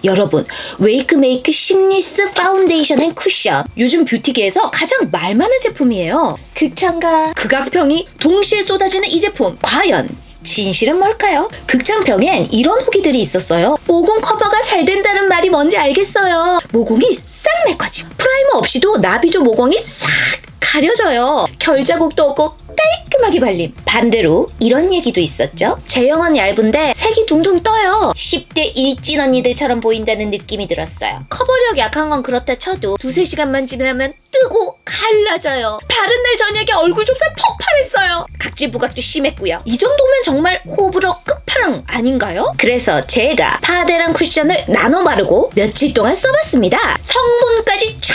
여러분, 웨이크메이크 심리스 파운데이션 앤 쿠션, 요즘 뷰티계에서 가장 말 많은 제품이에요. 극찬과 극악평이 동시에 쏟아지는 이 제품, 과연 진실은 뭘까요? 극찬평엔 이런 후기들이 있었어요. 모공 커버가 잘 된다는 말이 뭔지 알겠어요. 모공이 싹 메꿔지고 프라이머 없이도 나비조 모공이 싹 가려져요. 결자국도 없고 깔끔하게 발림. 반대로 이런 얘기도 있었죠. 제형은 얇은데 색이 둥둥 떠요. 10대 일진 언니들처럼 보인다는 느낌이 들었어요. 커버력 약한 건 그렇다 쳐도 두세 시간만 지나면 뜨고 갈라져요. 바른 날 저녁에 얼굴 좁쌀 폭발했어요. 각질 부각도 심했고요. 이 정도면 정말 호불호 끝판왕 아닌가요? 그래서 제가 파데랑 쿠션을 나눠 바르고 며칠 동안 써봤습니다. 성분까지 쫙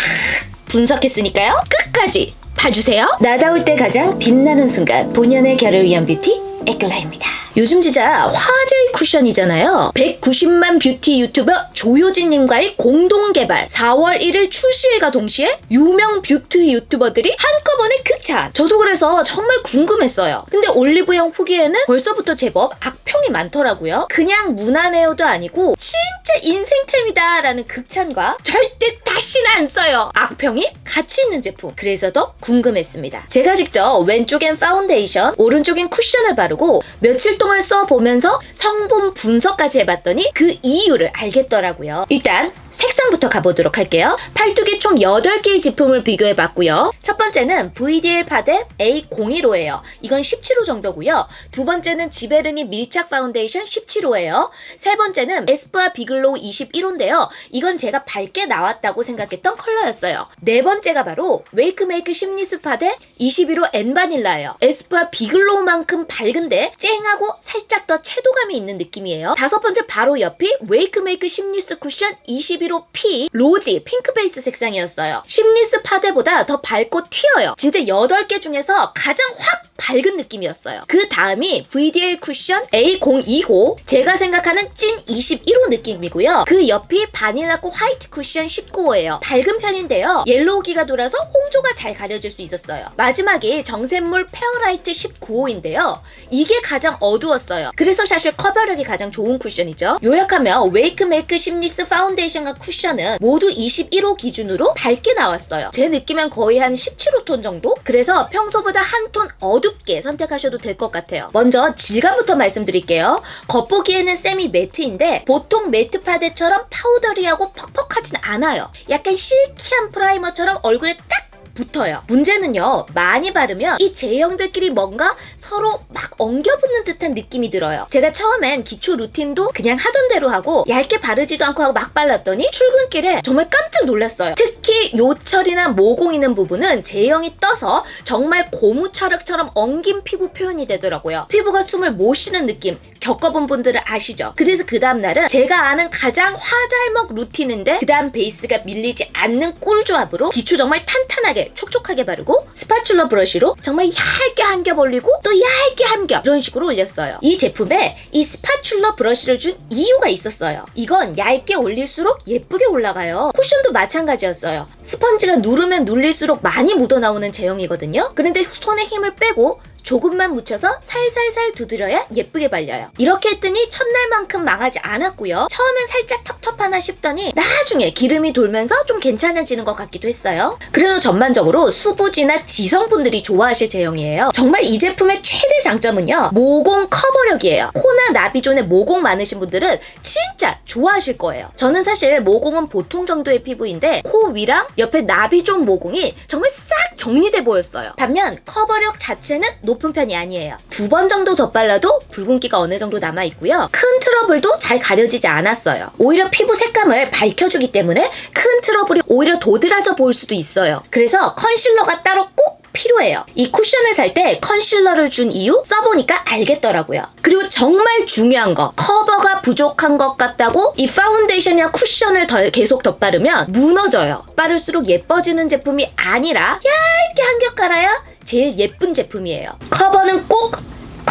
분석했으니까요. 끝까지 봐주세요. 나다울 때 가장 빛나는 순간, 본연의 결을 위한 뷰티 에클라입니다. 요즘 진짜 화제의 쿠션이잖아요. 190만 뷰티 유튜버 조효진님과의 공동개발, 4월 1일 출시일과 동시에 유명 뷰티 유튜버들이 한꺼번에 극찬. 저도 그래서 정말 궁금했어요. 근데 올리브영 후기에는 벌써부터 제법 악평이 많더라고요. 그냥 무난해요도 아니고 진짜 인생템이다 라는 극찬과 절대 다시는 안 써요 악평이 같이 있는 제품. 그래서 더 궁금했습니다. 제가 직접 왼쪽엔 파운데이션, 오른쪽엔 쿠션을 바르고 며칠 동안 써보면서 성분 분석까지 해봤더니 그 이유를 알겠더라고요. 일단 색상부터 가보도록 할게요. 팔뚝에 총 8개의 제품을 비교해봤고요. 첫 번째는 VDL 파데 A015예요. 이건 17호 정도고요. 두 번째는 지베르니 밀착 파운데이션 17호예요. 세 번째는 에스쁘아 비글로우 21호인데요. 이건 제가 밝게 나왔다고 생각했던 컬러였어요. 네 번째가 바로 웨이크메이크 심리스 파데 21호 엔바닐라예요. 에스쁘아 비글로우만큼 밝은데 쨍하고 살짝 더 채도감이 있는 느낌이에요. 다섯 번째 바로 옆이 웨이크메이크 심리스 쿠션 21호 P 로지 핑크 베이스 색상이었어요. 심리스 파데보다 더 밝고 튀어요. 진짜 8개 중에서 가장 확 밝은 느낌이었어요. 그 다음이 VDL 쿠션 A025, 제가 생각하는 찐 21호 느낌이고요. 그 옆이 바닐라코 화이트 쿠션 19호예요. 밝은 편인데요. 옐로우기가 돌아서 홍조가 잘 가려질 수 있었어요. 마지막이 정샘물 페어라이트 19호인데요. 이게 가장 어두웠어요. 그래서 사실 커버력이 가장 좋은 쿠션이죠. 요약하면 웨이크메이크 심리스 파운데이션과 쿠션은 모두 21호 기준으로 밝게 나왔어요. 제 느낌은 거의 한 17호 톤 정도? 그래서 평소보다 한 톤 어둡게 선택하셔도 될 것 같아요. 먼저 질감부터 말씀드릴게요. 겉보기에는 세미 매트인데 보통 매트 파데처럼 파우더리하고 퍽퍽하진 않아요. 약간 실키한 프라이머처럼 얼굴에 딱 붙어요. 문제는요, 많이 바르면 이 제형들끼리 뭔가 서로 막 엉겨붙는 듯한 느낌이 들어요. 제가 처음엔 기초 루틴도 그냥 하던 대로 하고 얇게 바르지도 않고 하고 막 발랐더니 출근길에 정말 깜짝 놀랐어요. 특히 요철이나 모공 있는 부분은 제형이 떠서 정말 고무철흙처럼 엉긴 피부 표현이 되더라고요. 피부가 숨을 못 쉬는 느낌 겪어본 분들은 아시죠? 그래서 그 다음날은 제가 아는 가장 화잘먹 루틴인데 그 다음 베이스가 밀리지 않는 꿀조합으로 기초 정말 탄탄하게 촉촉하게 바르고 스파츌러 브러쉬로 정말 얇게 한 겹 올리고 또 얇게 한 겹 이런 식으로 올렸어요. 이 제품에 이 스파츌러 브러쉬를 준 이유가 있었어요. 이건 얇게 올릴수록 예쁘게 올라가요. 쿠션도 마찬가지였어요. 스펀지가 누르면 눌릴수록 많이 묻어나오는 제형이거든요. 그런데 손에 힘을 빼고 조금만 묻혀서 살살살 두드려야 예쁘게 발려요. 이렇게 했더니 첫날만큼 망하지 않았고요. 처음엔 살짝 텁텁하나 싶더니 나중에 기름이 돌면서 좀 괜찮아지는 것 같기도 했어요. 그래도 전반적으로 수부지나 지성분들이 좋아하실 제형이에요. 정말 이 제품의 최대 장점은요, 모공 커버력이에요. 코나 나비존에 모공 많으신 분들은 진짜 좋아하실 거예요. 저는 사실 모공은 보통 정도의 피부인데 코 위랑 옆에 나비존 모공이 정말 싹 정리돼 보였어요. 반면 커버력 자체는 높은 편이 아니에요. 2번 정도 더 발라도 붉은기가 어느 정도 남아있고요. 큰 트러블도 잘 가려지지 않았어요. 오히려 피부 색감을 밝혀주기 때문에 큰 트러블이 오히려 도드라져 보일 수도 있어요. 그래서 컨실러가 따로 꼭 필요해요. 이 쿠션을 살 때 컨실러를 준 이유 써보니까 알겠더라고요. 그리고 정말 중요한 거, 커버가 부족한 것 같다고 이 파운데이션이나 쿠션을 계속 덧바르면 무너져요. 바를수록 예뻐지는 제품이 아니라 얇게 한 겹 깔아야 제일 예쁜 제품이에요. 커버는 꼭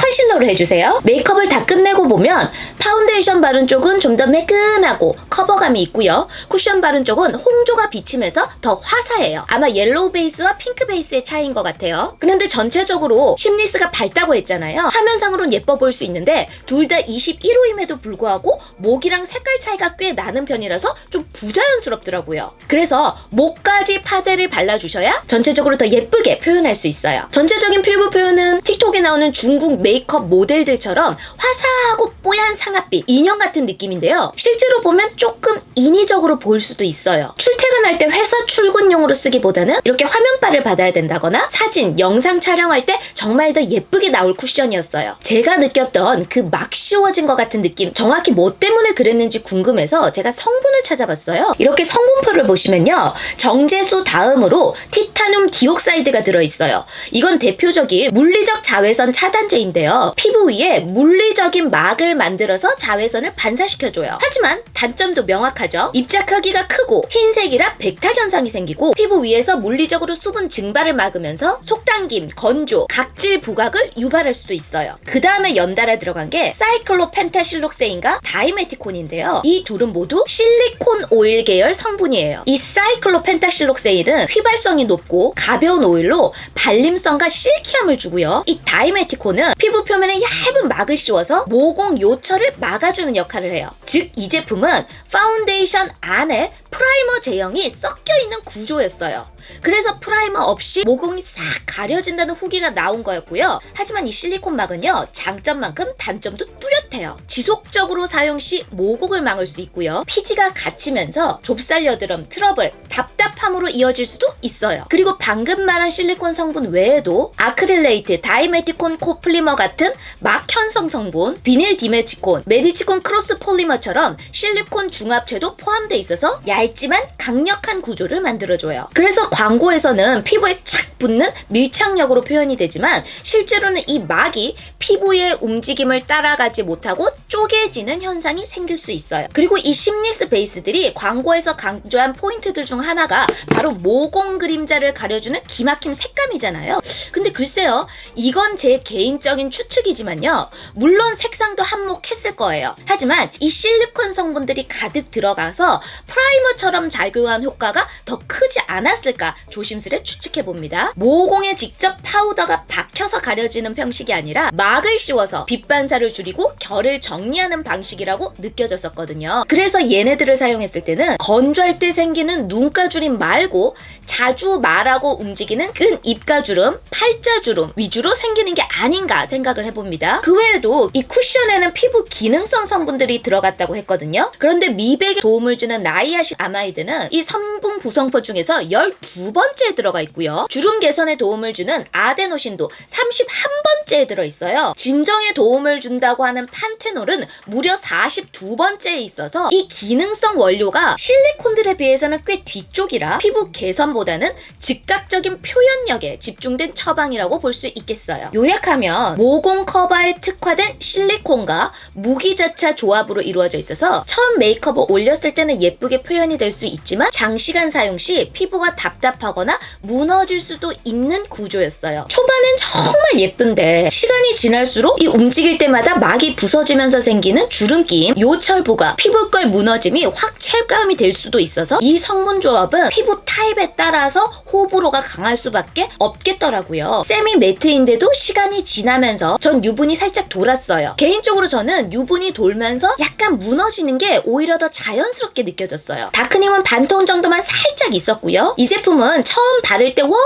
컨실러로 해주세요. 메이크업을 다 끝내고 보면 파운데이션 바른 쪽은 좀 더 매끈하고 커버감이 있고요. 쿠션 바른 쪽은 홍조가 비치면서 더 화사해요. 아마 옐로우 베이스와 핑크 베이스의 차이인 것 같아요. 그런데 전체적으로 심리스가 밝다고 했잖아요. 화면상으로는 예뻐 보일 수 있는데 둘 다 21호임에도 불구하고 목이랑 색깔 차이가 꽤 나는 편이라서 좀 부자연스럽더라고요. 그래서 목까지 파데를 발라주셔야 전체적으로 더 예쁘게 표현할 수 있어요. 전체적인 피부 표현은 틱톡에 나오는 중국 메이크업 모델들처럼 화사하고 뽀얀 상아빛, 인형 같은 느낌인데요. 실제로 보면 조금 인위적으로 보일 수도 있어요. 출퇴근할 때 회사 출근용으로 쓰기보다는 이렇게 화면빨을 받아야 된다거나 사진, 영상 촬영할 때 정말 더 예쁘게 나올 쿠션이었어요. 제가 느꼈던 그 막 씌워진 것 같은 느낌, 정확히 뭐 때문에 그랬는지 궁금해서 제가 성분을 찾아봤어요. 이렇게 성분표를 보시면요. 정제수 다음으로 티타늄 디옥사이드가 들어있어요. 이건 대표적인 물리적 자외선 차단제인데요. 피부 위에 물리적인 막을 만들어서 자외선을 반사시켜줘요. 하지만 단점도 명확하죠. 입자크기가 크고 흰색이라 백탁 현상이 생기고 피부 위에서 물리적으로 수분 증발을 막으면서 속당김, 건조, 각질 부각을 유발할 수도 있어요. 그 다음에 연달아 들어간 게 사이클로펜타실록세인과 다이메티콘인데요. 이 둘은 모두 실리콘 오일 계열 성분이에요. 이 사이클로펜타실록세인은 휘발성이 높고 가벼운 오일로 발림성과 실키함을 주고요. 이 다이메티콘은 피부 표면에 얇은 막을 씌워서 모공 요철을 막아주는 역할을 해요. 즉 이 제품은 파운데이션 안에 프라이머 제형이 섞여 있는 구조였어요. 그래서 프라이머 없이 모공이 싹 가려진다는 후기가 나온 거였고요. 하지만 이 실리콘 막은요, 장점만큼 단점도 뚜렷해요. 지속적으로 사용 시 모공을 막을 수 있고요. 피지가 갇히면서 좁쌀 여드름, 트러블, 답답함으로 이어질 수도 있어요. 그리고 방금 말한 실리콘 성분 외에도 아크릴레이트, 다이메티콘 코플리머 같은 막 현성 성분, 비닐 디메치콘, 메디치콘 크로스 폴리머처럼 실리콘 중합체도 포함되어 있어서 얇지만 강력한 구조를 만들어줘요. 그래서 광고에서는 피부에 착 붙는 밀착력으로 표현이 되지만 실제로는 이 막이 피부의 움직임을 따라가지 못하고 쪼개지는 현상이 생길 수 있어요. 그리고 이 심리스 베이스들이 광고에서 강조한 포인트들 중 하나가 바로 모공 그림자를 가려주는 기막힘 색감이잖아요. 근데 글쎄요, 이건 제 개인적인 추측이지만요. 물론 색상도 한몫했을 거예요. 하지만 이 실리콘 성분들이 가득 들어가서 프라이머처럼 작용한 효과가 더 크지 않았을까 조심스레 추측해봅니다. 모공에 직접 파우더가 박혀서 가려지는 형식이 아니라 막을 씌워서 빛 반사를 줄이고 결을 정리하는 방식이라고 느껴졌었거든요. 그래서 얘네들을 사용했을 때는 건조할 때 생기는 눈가주름 말고 자주 말하고 움직이는 근 입가주름, 팔자주름 위주로 생기는 게 아닌가 생각을 해봅니다. 그 외에도 이 쿠션에는 피부 기능성 성분들이 들어갔다고 했거든요. 그런데 미백에 도움을 주는 나이아신 아마이드는 이 성분 구성포 중에서 12번째에 들어가 있고요. 주름 개선에 도움을 주는 아데노신도 31번째에 들어있어요. 진정에 도움을 준다고 하는 판테놀은 무려 42번째에 있어서 이 기능성 원료가 실리콘들에 비해서는 꽤 뒤쪽이라 피부 개선보다는 즉각적인 표현력에 집중된 처방이라고 볼 수 있겠어요. 요약하면 모공 커버에 특화된 실리콘과 무기자차 조합으로 이루어져 있어서 처음 메이크업을 올렸을 때는 예쁘게 표현이 될 수 있지만 장시간 사용 시 피부가 답답하거나 무너질 수도 있는 구조였어요. 초반엔 정말 예쁜데 시간이 지날수록 이 움직일 때마다 막이 부서지면서 생기는 주름김, 요철 부각, 피부결 무너짐이 확 체감이 될 수도 있어서 이 성분 조합은 피부 타입에 따라서 호불호가 강할 수밖에 없겠더라고요. 세미 매트인데도 시간이 지나면서 전 유분이 살짝 돌았어요. 개인적으로 저는 유분이 돌면서 약간 무너지는 게 오히려 더 자연스럽게 느껴졌어요. 다크닝은 반톤 정도만 살짝 있었고요. 이 제품은 처음 바를 때 워낙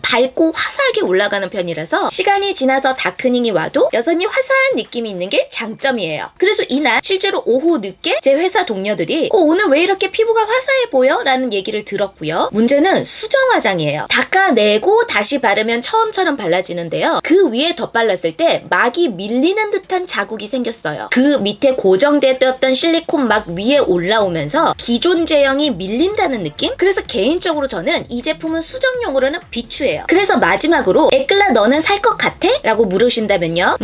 밝고 화사하게 올라가는 편이라서 시간이 지나서 다크닝이 와도 여전히 화사한 느낌이 있는 게 장점이에요. 그래서 이날 실제로 오후 늦게 제 회사 동료들이 오늘 왜 이렇게 피부가 화사해 보여? 라는 얘기를 들었고요. 문제는 수정 화장이에요. 닦아내고 다시 바르면 처음처럼 발라지는데요. 그 위에 덧발랐을 때 막이 밀리는 듯한 자국이 생겼어요. 그 밑에 고정되었던 실리콘 막 위에 올라오면서 기존 제형이 밀린다는 느낌? 그래서 개인적으로 저는 이 제품은 수정용으로는 비추해요. 그래서 마지막으로 에클라 너는 살 것 같아? 라고 물으신다면요.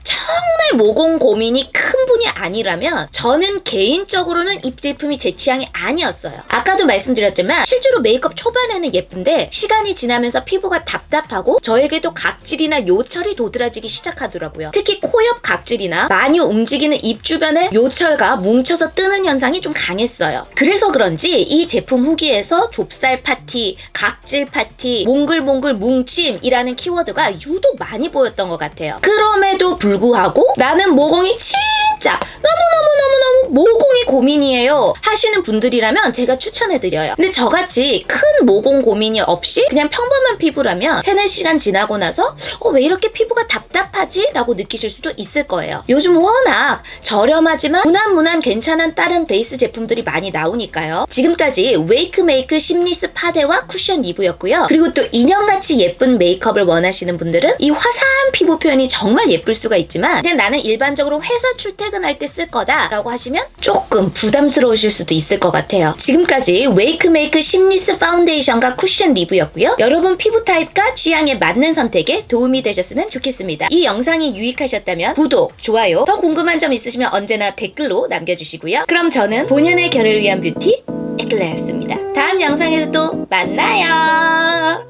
정말 모공 고민이 큰 이분이 아니라면 저는 개인적으로는 이 제품이 제 취향이 아니었어요. 아까도 말씀드렸지만 실제로 메이크업 초반에는 예쁜데 시간이 지나면서 피부가 답답하고 저에게도 각질이나 요철이 도드라지기 시작하더라고요. 특히 코 옆 각질이나 많이 움직이는 입 주변에 요철과 뭉쳐서 뜨는 현상이 좀 강했어요. 그래서 그런지 이 제품 후기에서 좁쌀 파티, 각질 파티, 몽글몽글 뭉침이라는 키워드가 유독 많이 보였던 것 같아요. 그럼에도 불구하고 나는 모공이 진짜 너무너무너무너무 모공이 고민이에요 하시는 분들이라면 제가 추천해드려요. 근데 저같이 큰 모공 고민이 없이 그냥 평범한 피부라면 3-4시간 지나고 나서 왜 이렇게 피부가 답답하지? 라고 느끼실 수도 있을 거예요. 요즘 워낙 저렴하지만 무난무난 괜찮은 다른 베이스 제품들이 많이 나오니까요. 지금까지 웨이크메이크 심리스 파데와 쿠션 리뷰였고요. 그리고 또 인형같이 예쁜 메이크업을 원하시는 분들은 이 화사한 피부 표현이 정말 예쁠 수가 있지만 그냥 나는 일반적으로 회사 출퇴근할 때 쓸 거다 라고 하시면 조금 부담스러우실 수도 있을 것 같아요. 지금까지 웨이크메이크 심리스 파운데이션과 쿠션 리뷰였고요. 여러분 피부 타입과 취향에 맞는 선택에 도움이 되셨으면 좋겠습니다. 이 영상이 유익하셨다면 구독, 좋아요, 더 궁금한 점 있으시면 언제나 댓글로 남겨주시고요. 그럼 저는 본연의 결을 위한 뷰티 에클레였습니다. 다음 영상에서 또 만나요.